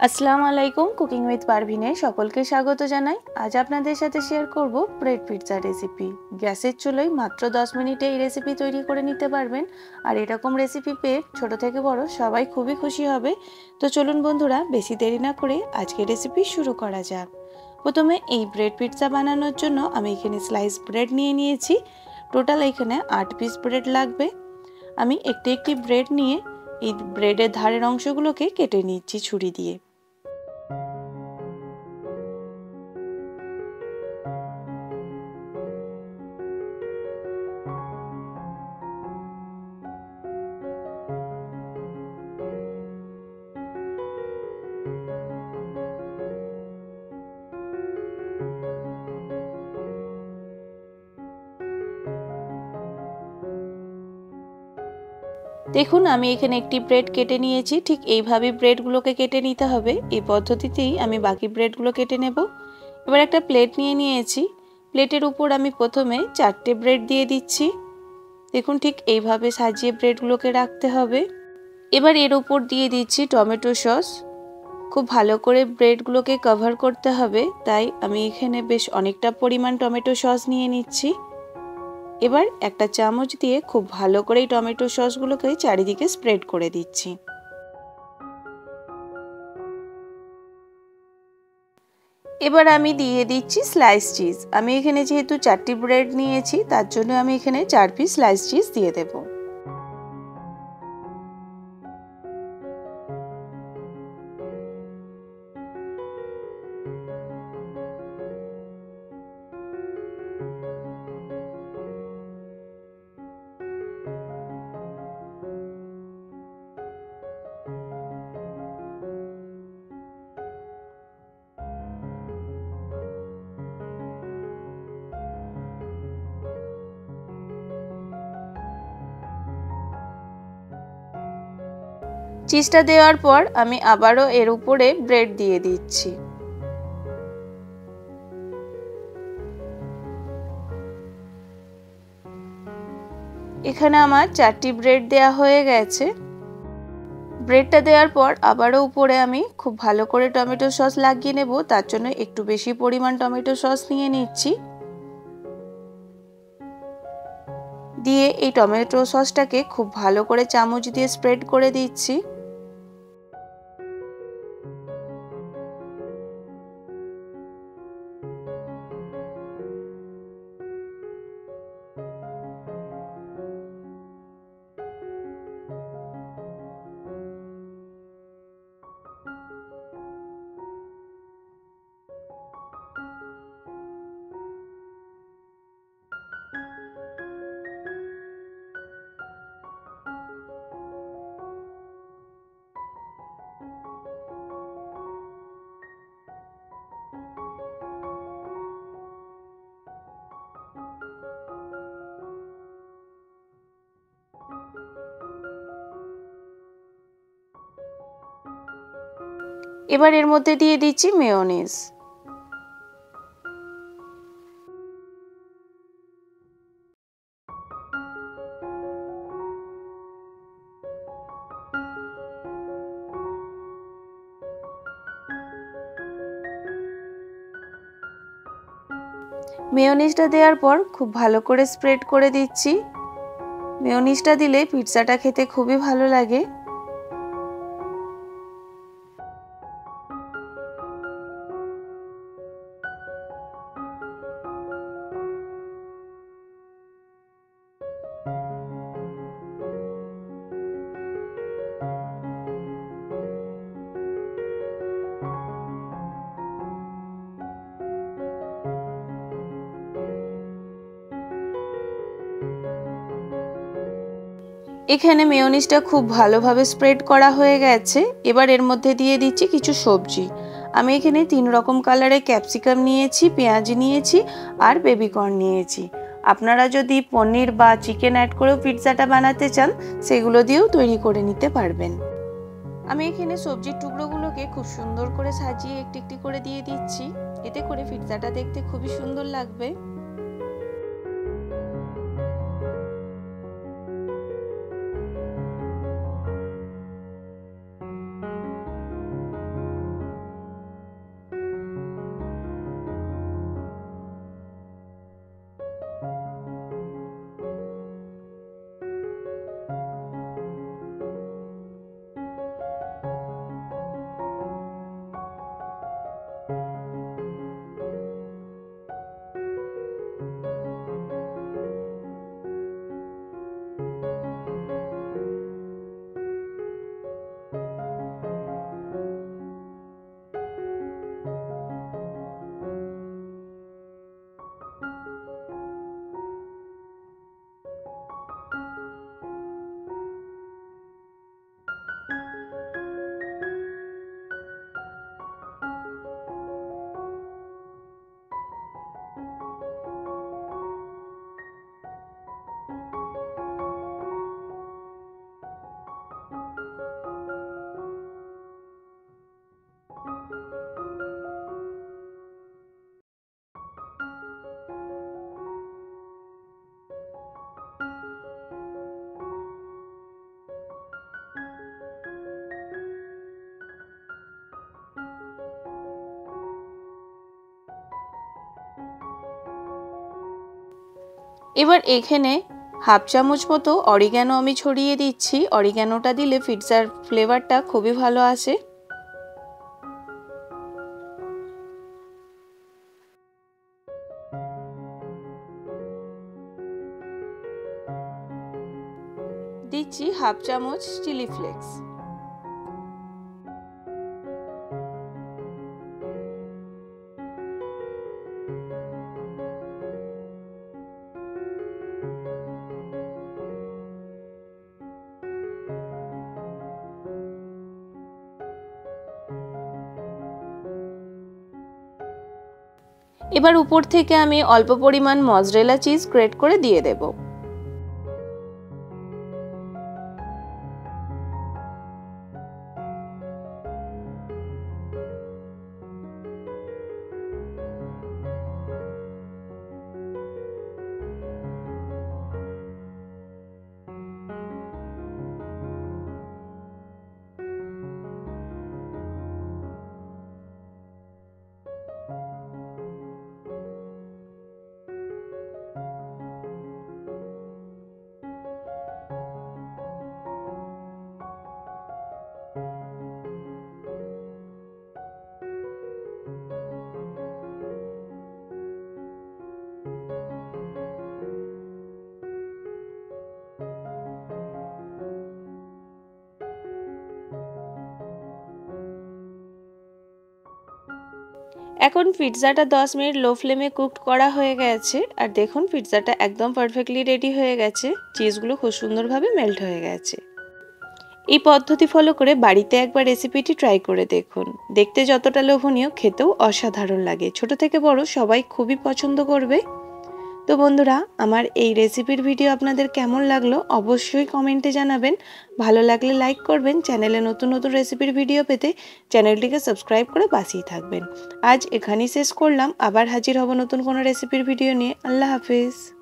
আসসালামু আলাইকুম। Cooking with পারভিনে সকলকে স্বাগত জানাই। আজ আপনাদের সাথে শেয়ার করব ব্রেড পিৎজা রেসিপি। গ্যাসের চুলোয় মাত্র 10 মিনিটে এই রেসিপি তৈরি করে নিতে পারবেন। আর এরকম রেসিপি পেয়ে ছোট থেকে বড় সবাই খুবই খুশি হবে। তো চলুন বন্ধুরা, বেশি দেরি না করে আজকের রেসিপি শুরু করা যাক। প্রথমে এই ব্রেড পিৎজা বানানোর জন্য আমি এখানে স্লাইস ব্রেড নিয়ে নিয়েছি। টোটাল এখানে 8 পিস ব্রেড লাগবে। আমি একটি একটি ব্রেড নিয়ে এই ব্রেডের ধারের অংশগুলোকে কেটে নিচ্ছি ছুরি দিয়ে। দেখুন, আমি এখানে একটি ব্রেড কেটে নিয়েছি। ঠিক এইভাবে ব্রেডগুলোকে কেটে নিতে হবে। এই পদ্ধতিতেই আমি বাকি ব্রেডগুলো কেটে নেব। এবার একটা প্লেট নিয়ে নিয়েছি। প্লেটের উপর আমি প্রথমে 4টে ব্রেড দিয়ে দিচ্ছি। দেখুন, ঠিক এইভাবে সাজিয়ে ব্রেডগুলোকে রাখতে হবে। এবার এর উপর দিয়ে দিচ্ছি টমেটো সস। খুব ভালো করে ব্রেডগুলোকে কভার করতে হবে, তাই আমি এখানে বেশ অনেকটা পরিমাণ টমেটো সস নিয়ে নিচ্ছি। এবার একটা চামচ দিয়ে খুব ভালো করে এই টমেটো সসগুলোকে চারিদিকে স্প্রেড করে দিচ্ছি। এবার আমি দিয়ে দিচ্ছি স্লাইস চিজ। আমি এখানে যেহেতু 4টি ব্রেড নিয়েছি, তার জন্য আমি এখানে 4 পিস স্লাইস চিজ দিয়ে দেবো। চিজটা দেওয়ার পর আমি আবারও এর উপরে ব্রেড দিয়ে দিচ্ছি। এখানে আমার 4টি ব্রেড দেয়া হয়ে গেছে। ব্রেডটা দেওয়ার পর আবারও উপরে আমি খুব ভালো করে টমেটো সস লাগিয়ে নেব। তার জন্য একটু বেশি পরিমাণ টমেটো সস নিয়ে নিচ্ছি। দিয়ে এই টমেটো সসটাকে খুব ভালো করে চামচ দিয়ে স্প্রেড করে দিচ্ছি। এবার এর মধ্যে দিয়ে দিচ্ছি মেয়োনিজ। মেয়োনিজটা দেওয়ার পর খুব ভালো করে স্প্রেড করে দিচ্ছি। মেয়োনিজটা দিলে পিৎজাটা খেতে খুবই ভালো লাগে। এখানে মেয়োনিজটা খুব ভালোভাবে স্প্রেড করা হয়ে গেছে। এবার এর মধ্যে দিয়ে দিচ্ছি কিছু সবজি। আমি এখানে 3 রকম কালারের ক্যাপসিকাম নিয়েছি, পেঁয়াজ নিয়েছি আর বেবিকর্ন নিয়েছি। আপনারা যদি পনির বা চিকেন অ্যাড করেও পিৎজাটা বানাতে চান, সেগুলো দিয়েও তৈরি করে নিতে পারবেন। আমি এখানে সবজির টুকরোগুলোকে খুব সুন্দর করে সাজিয়ে একটি একটি করে দিয়ে দিচ্ছি। এতে করে পিৎজাটা দেখতে খুবই সুন্দর লাগবে। এবার এখানে হাফ চামচ মতো অরিগ্যানো আমি ছড়িয়ে দিচ্ছি। অরিগ্যানোটা দিলে পিৎজার ফ্লেভারটা খুবই ভালো আসে। দিচ্ছি হাফ চামচ চিলি ফ্লেক্স। এবার উপর থেকে আমি অল্প পরিমাণ মজরেলা চিজ গ্রেট করে দিয়ে দেব। এখন পিৎজাটা 10 মিনিট লো ফ্লেমে কুকড করা হয়ে গেছে। আর দেখুন পিৎজাটা একদম পারফেক্টলি রেডি হয়ে গেছে। চিজগুলো খুব সুন্দরভাবে মেল্ট হয়ে গেছে। এই পদ্ধতি ফলো করে বাড়িতে একবার রেসিপিটি ট্রাই করে দেখুন। দেখতে যতটা লোভনীয়, খেতেও অসাধারণ লাগে। ছোট থেকে বড় সবাই খুবই পছন্দ করবে। তো বন্ধুরা, আমার এই রেসিপির ভিডিও আপনাদের কেমন লাগলো অবশ্যই কমেন্টে জানাবেন। ভালো লাগলে লাইক করবেন। চ্যানেলে নতুন নতুন রেসিপির ভিডিও পেতে চ্যানেলটিকে সাবস্ক্রাইব করে পাশেই থাকবেন। আজ এখানেই শেষ করলাম। আবার হাজির হব নতুন কোনো রেসিপির ভিডিও নিয়ে। আল্লাহ হাফিজ।